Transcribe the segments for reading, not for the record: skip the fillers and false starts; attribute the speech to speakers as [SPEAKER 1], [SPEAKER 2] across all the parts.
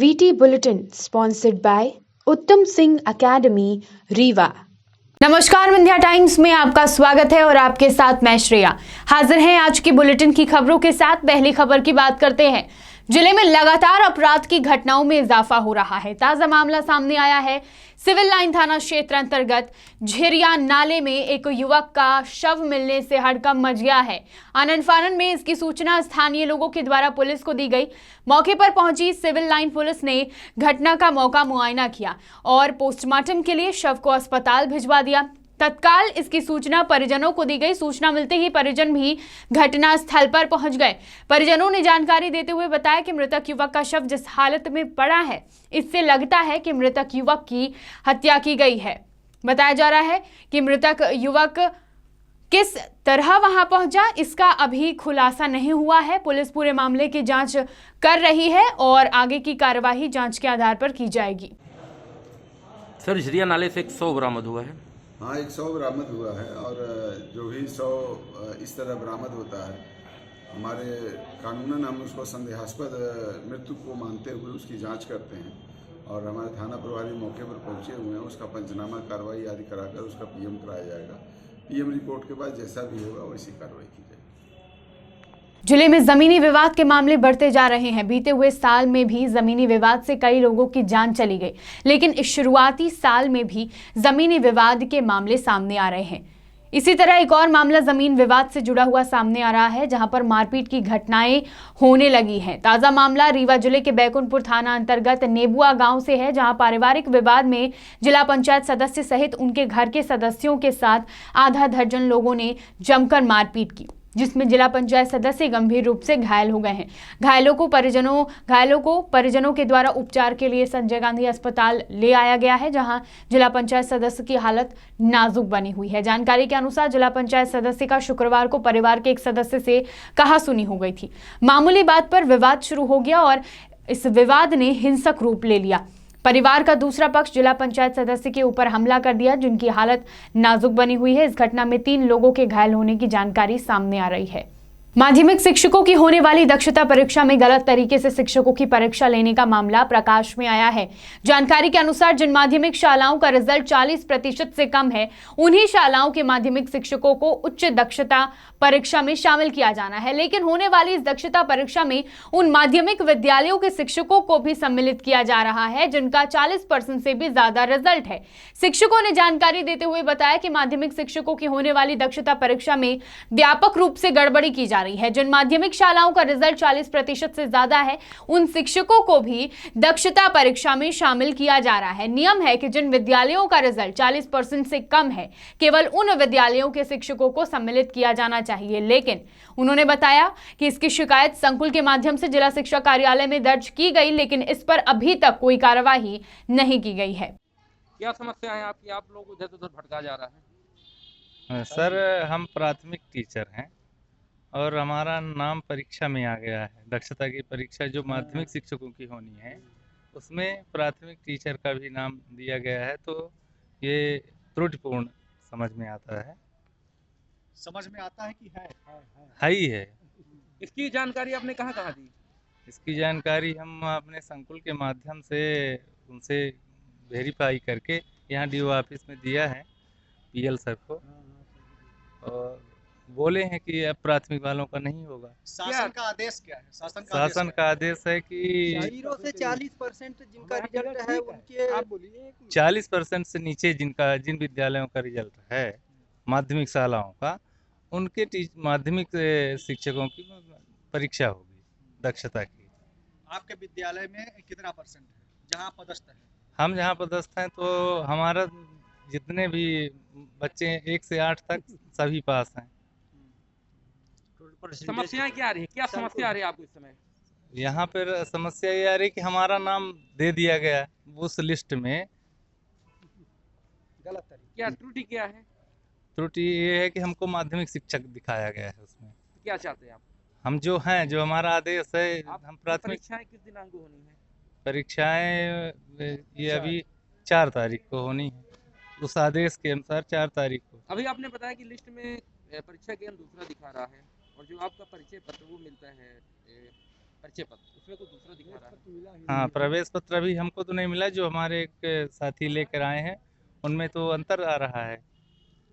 [SPEAKER 1] VT Bulletin sponsored by उत्तम Singh academy Rewa. नमस्कार, Vindhya times में आपका स्वागत है और आपके साथ मैं श्रेया हाजिर हैं आज की बुलेटिन की खबरों के साथ। पहली खबर की बात करते हैं। जिले में लगातार अपराध की घटनाओं में इजाफा हो रहा है। ताजा मामला सामने आया है। सिविल लाइन थाना क्षेत्र अंतर्गत झिरिया नाले में एक युवक का शव मिलने से हड़कंप मच गया है। आनन फानन में इसकी सूचना स्थानीय लोगों के द्वारा पुलिस को दी गई। मौके पर पहुंची सिविल लाइन पुलिस ने घटना का मौका मुआयना किया और पोस्टमार्टम के लिए शव को अस्पताल भिजवा दिया। तत्काल इसकी सूचना परिजनों को दी गई। सूचना मिलते ही परिजन भी घटना स्थल पर पहुंच गए। परिजनों ने जानकारी देते हुए बताया कि मृतक युवक का शव जिस हालत में पड़ा है, इससे लगता है कि मृतक युवक की हत्या की गई है। बताया जा रहा है कि मृतक युवक किस तरह वहां पहुंचा, इसका अभी खुलासा नहीं हुआ है। पुलिस पूरे मामले की जांच कर रही है और आगे की कार्यवाही जांच के आधार पर की जाएगी।
[SPEAKER 2] सर, झिरिया नाले से 100 बरामद हुआ है।
[SPEAKER 3] हाँ, 100 बरामद हुआ है और जो भी 100 इस तरह बरामद होता है, हमारे कानूनन हम उसको संदेहास्पद मृत्यु को मानते हुए उसकी जांच करते हैं और हमारे थाना प्रभारी मौके पर पहुंचे हुए हैं। उसका पंचनामा कार्रवाई आदि कराकर उसका पीएम कराया जाएगा। पीएम रिपोर्ट के बाद जैसा भी होगा वैसी कार्रवाई की जाएगी।
[SPEAKER 1] जिले में जमीनी विवाद के मामले बढ़ते जा रहे हैं। बीते हुए साल में भी जमीनी विवाद से कई लोगों की जान चली गई, लेकिन इस शुरुआती साल में भी जमीनी विवाद के मामले सामने आ रहे हैं। इसी तरह एक और मामला जमीन विवाद से जुड़ा हुआ सामने आ रहा है, जहां पर मारपीट की घटनाएं होने लगी हैं। ताजा मामला रीवा जिले के बैकुंठपुर थाना अंतर्गत नेबुआ गांव से है, जहां पारिवारिक विवाद में जिला पंचायत सदस्य सहित उनके घर के सदस्यों के साथ आधा दर्जन लोगों ने जमकर मारपीट की, जिसमें जिला पंचायत सदस्य गंभीर रूप से घायल हो गए हैं। घायलों को परिजनों के द्वारा उपचार के लिए संजय गांधी अस्पताल ले आया गया है, जहां जिला पंचायत सदस्य की हालत नाजुक बनी हुई है। जानकारी के अनुसार जिला पंचायत सदस्य का शुक्रवार को परिवार के एक सदस्य से कहासुनी हो गई थी। मामूली बात पर विवाद शुरू हो गया और इस विवाद ने हिंसक रूप ले लिया। परिवार का दूसरा पक्ष जिला पंचायत सदस्य के ऊपर हमला कर दिया, जिनकी हालत नाजुक बनी हुई है। इस घटना में 3 लोगों के घायल होने की जानकारी सामने आ रही है। माध्यमिक शिक्षकों की होने वाली दक्षता परीक्षा में गलत तरीके से शिक्षकों की परीक्षा लेने का मामला प्रकाश में आया है। जानकारी के अनुसार जिन माध्यमिक शालाओं का रिजल्ट 40% से कम है, उन्हीं शालाओं के माध्यमिक शिक्षकों को उच्च दक्षता परीक्षा में शामिल किया जाना है। लेकिन होने वाली इस दक्षता परीक्षा में उन माध्यमिक विद्यालयों के शिक्षकों को भी सम्मिलित किया जा रहा है जिनका 40% से भी ज्यादा रिजल्ट है। शिक्षकों ने जानकारी देते हुए बताया कि माध्यमिक शिक्षकों की होने वाली दक्षता परीक्षा में व्यापक रूप से गड़बड़ी की जा रही है। जिन माध्यमिक शालाओं का रिजल्ट 40% से ज्यादा है, उन शिक्षकों को भी दक्षता परीक्षा में शामिल किया जा रहा है। नियम है कि जिन विद्यालयों का रिजल्ट 40% से कम है, केवल उन विद्यालयों के शिक्षकों को सम्मिलित किया जाना चाहिए। लेकिन उन्होंने बताया कि इसकी शिकायत संकुल के माध्यम से जिला शिक्षा कार्यालय में दर्ज की गई, लेकिन इस पर अभी तक कोई कार्यवाही नहीं की गई है।
[SPEAKER 2] क्या समस्या है आपकी? आप लोग उधर उधर भटका जा रहा है।
[SPEAKER 4] सर, हम प्राथमिक टीचर हैं और हमारा नाम परीक्षा में आ गया है। दक्षता की परीक्षा जो माध्यमिक शिक्षकों की होनी है, उसमें प्राथमिक टीचर का भी नाम दिया गया है, तो ये त्रुटिपूर्ण समझ में आता है।
[SPEAKER 5] समझ में आता है कि
[SPEAKER 4] है ही है।
[SPEAKER 2] इसकी जानकारी आपने कहाँ दी?
[SPEAKER 4] इसकी जानकारी हम अपने संकुल के माध्यम से उनसे वेरीफाई करके यहाँ डीओ ऑफिस में दिया है, पीएल सर को, और बोले हैं कि अब प्राथमिक वालों का नहीं होगा।
[SPEAKER 5] शासन का आदेश क्या है?
[SPEAKER 4] शासन का आदेश है कि
[SPEAKER 5] 0 से 40% जिनका रिजल्ट है उनके
[SPEAKER 4] 40% से नीचे जिन विद्यालयों का रिजल्ट है माध्यमिक शालाओं का, उनके माध्यमिक शिक्षकों की परीक्षा होगी दक्षता की।
[SPEAKER 5] आपके विद्यालय में कितना परसेंट है जहाँ पदस्थ है?
[SPEAKER 4] हम जहाँ पदस्थ हैं तो हमारा जितने भी बच्चे 1 से 8 तक सभी पास हैं।
[SPEAKER 2] समस्याएं क्या आ रही है? क्या समस्या आ रही है आपको इस समय?
[SPEAKER 4] यहाँ पर समस्या ये आ रही है कि हमारा नाम दे दिया गया है उस लिस्ट में।
[SPEAKER 5] गलत तरीके।
[SPEAKER 2] क्या त्रुटि क्या है?
[SPEAKER 4] त्रुटि ये है कि हमको माध्यमिक शिक्षक दिखाया गया है उसमें।
[SPEAKER 2] क्या चाहते हैं आप?
[SPEAKER 4] हम जो हैं, जो हमारा आदेश है, हम प्राथमिक
[SPEAKER 2] परीक्षाएं किस दिनांक को होनी है?
[SPEAKER 4] परीक्षाएं ये अभी 4 तारीख को होनी है। उस आदेश के अनुसार 4 तारीख को।
[SPEAKER 2] अभी आपने बताया कि लिस्ट में परीक्षा केंद्र दूसरा दिखा रहा है और जो आपका परिचय पत्र वो मिलता है परिचय पत्र, उसमें कुछ दूसरा दिखा रहा है।
[SPEAKER 4] हाँ, प्रवेश पत्र अभी हमको तो नहीं मिला, जो हमारे एक साथी लेकर आए हैं उनमें तो अंतर आ रहा है।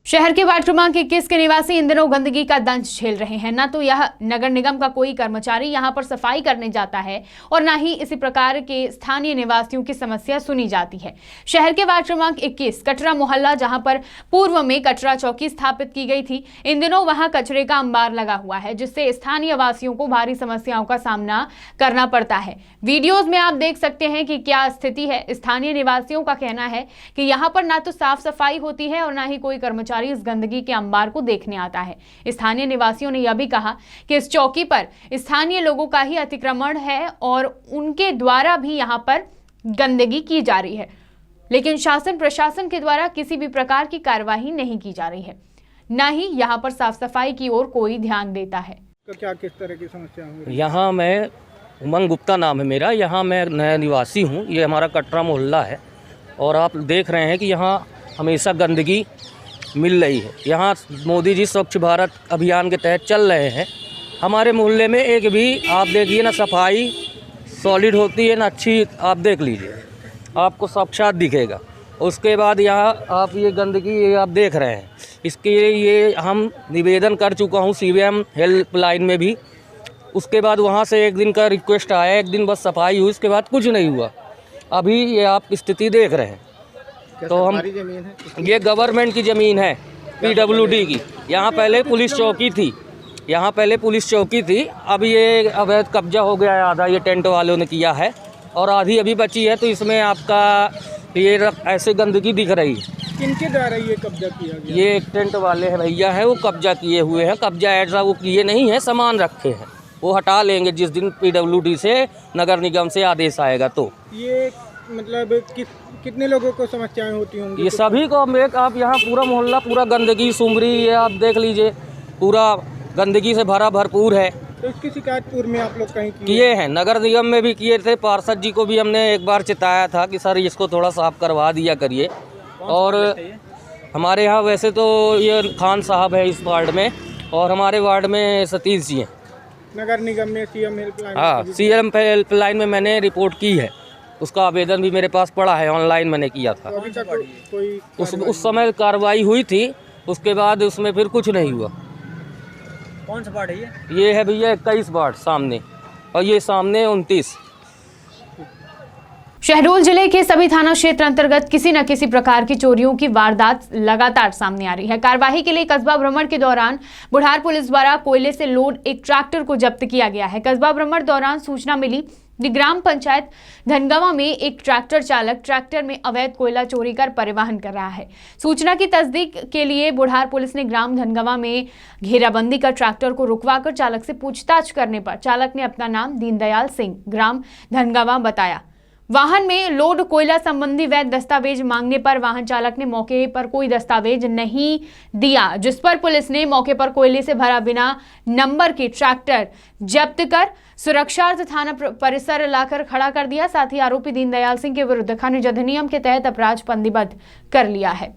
[SPEAKER 1] शहर के वार्ड क्रमांक 21 के निवासी इन दिनों गंदगी का दंश झेल रहे हैं। न तो यह नगर निगम का कोई कर्मचारी यहां पर सफाई करने जाता है और न ही इसी प्रकार के स्थानीय निवासियों की समस्या सुनी जाती है। शहर के वार्ड क्रमांक 21 कटरा मोहल्ला, जहां पर पूर्व में कचरा चौकी स्थापित की गई थी, इन दिनों वहां कचरे का अंबार लगा हुआ है, जिससे स्थानीय वासियों को भारी समस्याओं का सामना करना पड़ता है। वीडियोज में आप देख सकते हैं कि क्या स्थिति है। स्थानीय निवासियों का कहना है कि यहाँ पर ना तो साफ सफाई होती है और ना ही कोई कर्मचारी इस गंदगी के अंबार को देखने आता है। स्थानीय निवासियों ने यह भी कहा कि इस चौकी पर स्थानीय लोगों का ही अतिक्रमण है और उनके द्वारा भी यहाँ पर गंदगी की जा रही है, लेकिन शासन प्रशासन के द्वारा किसी भी प्रकार की कार्यवाही नहीं की जा रही है, न ही यहाँ पर साफ सफाई की ओर कोई ध्यान देता है।
[SPEAKER 5] तो क्या किस तरह की समस्या होंगी?
[SPEAKER 6] यहाँ मैं उमंग गुप्ता नाम है मेरा, यहाँ मैं नया निवासी हूँ। ये हमारा कटरा मोहल्ला है और आप देख रहे हैं कि यहाँ हमेशा गंदगी मिल रही है। यहाँ मोदी जी स्वच्छ भारत अभियान के तहत चल रहे हैं। हमारे मोहल्ले में एक भी आप देखिए ना सफाई सॉलिड होती है ना अच्छी, आप देख लीजिए आपको साक्षात दिखेगा। उसके बाद यहाँ आप ये गंदगी ये आप देख रहे हैं, इसके ये हम निवेदन कर चुका हूँ CVM हेल्पलाइन में भी। उसके बाद वहाँ से एक दिन का रिक्वेस्ट आया, एक दिन बस सफाई हुई, उसके बाद कुछ नहीं हुआ। अभी ये आप स्थिति देख रहे हैं। तो हम
[SPEAKER 5] जमीन है,
[SPEAKER 6] ये गवर्नमेंट की ज़मीन है PWD की। यहाँ पहले पुलिस चौकी थी, यहाँ पहले पुलिस चौकी थी। अब ये अवैध कब्जा हो गया है, आधा ये टेंट वालों ने किया है और आधी अभी बची है। तो इसमें आपका ये ऐसे गंदगी दिख रही है।
[SPEAKER 5] किनके द्वारा ये कब्जा किया गया?
[SPEAKER 6] ये एक टेंट वाले हैं भैया हैं, वो कब्जा किए हुए हैं। कब्जा ऐसा वो किए नहीं है, सामान रखे हैं, वो हटा लेंगे जिस दिन PWD से नगर निगम से आदेश आएगा। तो
[SPEAKER 5] ये मतलब कितने लोगों को समस्याएं होती होंगी?
[SPEAKER 6] ये सभी को आप यहाँ पूरा मोहल्ला पूरा गंदगी सुमरी, ये आप देख लीजिए पूरा गंदगी से भरा भरपूर है।
[SPEAKER 5] तो इसकी शिकायत पूर्व में आप लोग कहीं
[SPEAKER 6] किए हैं, नगर निगम में भी किए थे। पार्षद जी को भी हमने एक बार चिताया था कि सर इसको थोड़ा साफ करवा दिया करिए। और हमारे यहाँ वैसे तो ये खान साहब है इस वार्ड में, और हमारे वार्ड में सतीश जी हैं।
[SPEAKER 5] नगर निगम में CM हेल्पलाइन?
[SPEAKER 6] हाँ, CM हेल्पलाइन में मैंने रिपोर्ट की है, उसका आवेदन भी मेरे पास पड़ा है, ऑनलाइन मैंने किया था।
[SPEAKER 5] तो अभी तक कोई
[SPEAKER 6] उस समय कार्रवाई हुई थी, उसके बाद उसमें फिर कुछ नहीं हुआ।
[SPEAKER 5] कौन सा वार्ड है ये?
[SPEAKER 6] ये है भैया 21 वार्ड सामने, और ये सामने 29।
[SPEAKER 1] शहडोल जिले के सभी थाना क्षेत्र अंतर्गत किसी न किसी प्रकार की चोरियों की वारदात लगातार सामने आ रही है। कार्यवाही के लिए कस्बा भ्रमण के दौरान बुढ़ार पुलिस द्वारा कोयले से लोड एक ट्रैक्टर को जब्त किया गया है। कस्बा भ्रमण दौरान सूचना मिली कि ग्राम पंचायत धनगवा में एक ट्रैक्टर चालक ट्रैक्टर में अवैध कोयला चोरी कर परिवहन कर रहा है। सूचना की तस्दीक के लिए बुढ़ार पुलिस ने ग्राम धनगवा में घेराबंदी कर ट्रैक्टर को रुकवाकर चालक से पूछताछ करने पर चालक ने अपना नाम दीनदयाल सिंह ग्राम धनगवा बताया। वाहन में लोड कोयला संबंधी वैध दस्तावेज मांगने पर वाहन चालक ने मौके पर कोई दस्तावेज नहीं दिया, जिस पर पुलिस ने मौके पर कोयले से भरा बिना नंबर की ट्रैक्टर जब्त कर सुरक्षार्थ थाना परिसर लाकर खड़ा कर दिया। साथ ही आरोपी दीनदयाल सिंह के विरुद्ध खनिज अधिनियम के तहत अपराध पंजीबद्ध कर लिया है।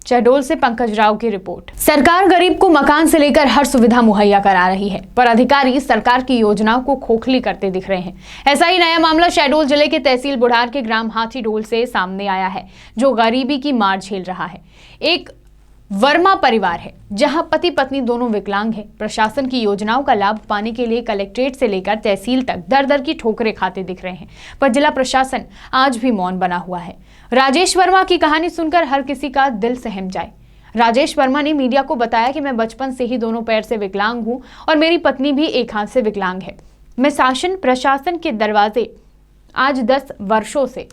[SPEAKER 1] शहडोल से पंकज राव की रिपोर्ट। सरकार गरीब को मकान से लेकर हर सुविधा मुहैया करा रही है, पर अधिकारी सरकार की योजनाओं को खोखली करते दिख रहे हैं। ऐसा ही नया मामला शहडोल जिले के तहसील बुढ़ार के ग्राम हाथीडोल से सामने आया है, जो गरीबी की मार झेल रहा है। एक वर्मा परिवार है जहां पति पत्नी दोनों विकलांग हैं। प्रशासन की योजनाओं का लाभ पाने के लिए कलेक्ट्रेट से लेकर तहसील तक दर दर की ठोकरें खाते दिख रहे हैं, पर जिला प्रशासन आज भी मौन बना हुआ है। राजेश वर्मा की कहानी सुनकर हर किसी का दिल सहम जाए। राजेश वर्मा ने मीडिया को बताया कि मैं बचपन से ही दोनों पैर से विकलांग हूं और मेरी पत्नी भी एक हाथ से विकलांग है। मैं शासन प्रशासन के दरवाजे आज 10 वर्षों से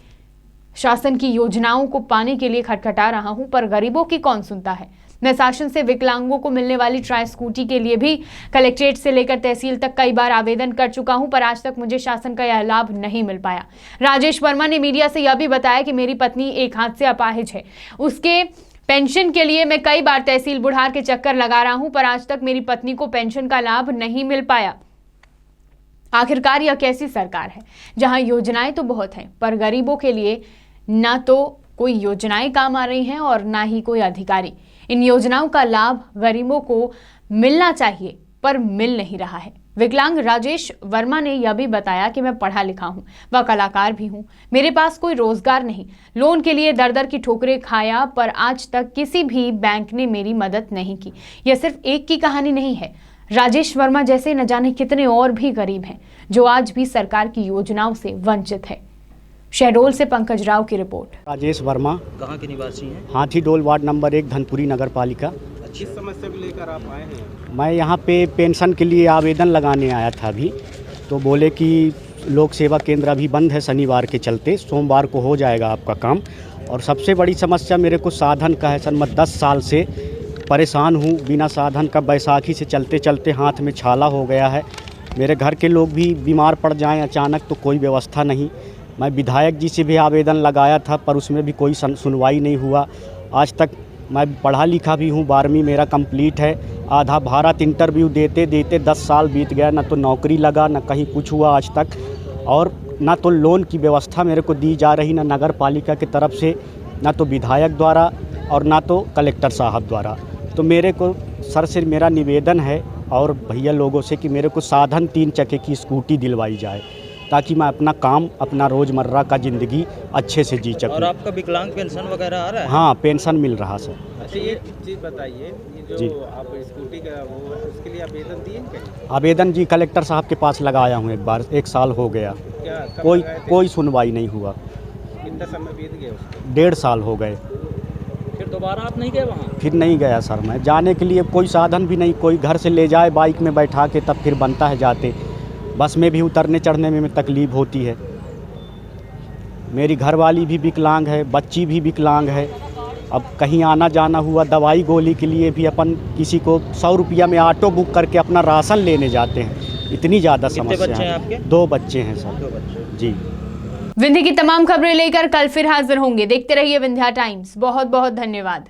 [SPEAKER 1] शासन की योजनाओं को पाने के लिए खटखटा रहा हूं, पर गरीबों की कौन सुनता है। मैं शासन से विकलांगों को मिलने वाली ट्राई स्कूटी के लिए भी कलेक्ट्रेट से लेकर तहसील तक कई बार आवेदन कर चुका हूं, पर आज तक मुझे शासन का यह लाभ नहीं मिल पाया। राजेश वर्मा ने मीडिया से यह भी बताया कि मेरी पत्नी एक हाथ से अपाहिज है, उसके पेंशन के लिए मैं कई बार तहसील बुढ़ार के चक्कर लगा रहा हूं, पर आज तक मेरी पत्नी को पेंशन का लाभ नहीं मिल पाया। आखिरकार यह कैसी सरकार है जहां योजनाएं तो बहुत हैं, पर गरीबों के लिए ना तो कोई योजनाएं काम आ रही हैं और ना ही कोई अधिकारी। इन योजनाओं का लाभ गरीबों को मिलना चाहिए पर मिल नहीं रहा है। विकलांग राजेश वर्मा ने यह भी बताया कि मैं पढ़ा लिखा हूं व कलाकार भी हूं, मेरे पास कोई रोजगार नहीं, लोन के लिए दर दर की ठोकरें खाया, पर आज तक किसी भी बैंक ने मेरी मदद नहीं की। यह सिर्फ एक की कहानी नहीं है। राजेश वर्मा जैसे न जाने कितने और भी गरीब हैं जो आज भी सरकार की योजनाओं से वंचित है। शहडोल से पंकज राव की रिपोर्ट।
[SPEAKER 7] राजेश वर्मा
[SPEAKER 5] कहाँ के निवासी हैं?
[SPEAKER 7] हाथीडोल वार्ड नंबर 1 धनपुरी नगर पालिका।
[SPEAKER 5] किस समस्या को लेकर आप आए हैं?
[SPEAKER 7] मैं यहाँ पे पेंशन के लिए आवेदन लगाने आया था अभी, तो बोले कि लोक सेवा केंद्र अभी बंद है शनिवार के चलते, सोमवार को हो जाएगा आपका काम। और सबसे बड़ी समस्या मेरे को साधन का है सर। मैं 10 साल से परेशान हूँ बिना साधन का। बैसाखी से चलते चलते हाथ में छाला हो गया है। मेरे घर के लोग भी बीमार पड़ जाएं अचानक तो कोई व्यवस्था नहीं। मैं विधायक जी से भी आवेदन लगाया था पर उसमें भी कोई सुनवाई नहीं हुआ आज तक। मैं पढ़ा लिखा भी हूँ, 12वीं मेरा कंप्लीट है। आधा भारत इंटरव्यू देते देते 10 साल बीत गया, ना तो नौकरी लगा ना कहीं कुछ हुआ आज तक। और ना तो लोन की व्यवस्था मेरे को दी जा रही, ना नगर पालिका की तरफ से, ना तो विधायक द्वारा और ना तो कलेक्टर साहब द्वारा। तो मेरे को सर से मेरा निवेदन है और भैया लोगों से कि मेरे को साधन 3 चक्के की स्कूटी दिलवाई जाए ताकि मैं अपना काम, अपना रोज़मर्रा का ज़िंदगी अच्छे से जी सकूँ।
[SPEAKER 5] और आपका विकलांग पेंशन वगैरह आ रहा है?
[SPEAKER 7] हाँ, पेंशन मिल रहा सर।
[SPEAKER 5] अच्छा, ये चीज़ बताइए, ये
[SPEAKER 7] जी।
[SPEAKER 5] जो आप स्कूटी का वो उसके लिए आवेदन दिए कहीं?
[SPEAKER 7] आवेदन जी कलेक्टर साहब के पास लगाया हूँ एक बार, 1 साल हो गया।
[SPEAKER 5] क्या कब लगाए थे?
[SPEAKER 7] कोई सुनवाई नहीं हुआ।
[SPEAKER 5] कितना समय बीत गया उसको?
[SPEAKER 7] 1.5 साल हो गए।
[SPEAKER 5] फिर दोबारा आप नहीं गए वहाँ?
[SPEAKER 7] फिर नहीं गया सर मैं। जाने के लिए कोई साधन भी नहीं, कोई घर से ले जाए बाइक में बैठा के तब फिर बनता है जाते। बस में भी उतरने चढ़ने में तकलीफ़ होती है। मेरी घरवाली भी विकलांग है, बच्ची भी विकलांग है। अब कहीं आना जाना हुआ, दवाई गोली के लिए भी अपन किसी को 100 रुपया में ऑटो बुक करके अपना राशन लेने जाते हैं। इतनी ज़्यादा समस्या
[SPEAKER 5] बच्चे हैं
[SPEAKER 7] है।
[SPEAKER 5] आपके?
[SPEAKER 7] 2 बच्चे हैं सर।
[SPEAKER 5] 2 बच्चे।
[SPEAKER 7] जी।
[SPEAKER 1] विंध्य की तमाम खबरें लेकर कल फिर हाजिर होंगे। देखते रहिए विंध्या टाइम्स। बहुत बहुत धन्यवाद।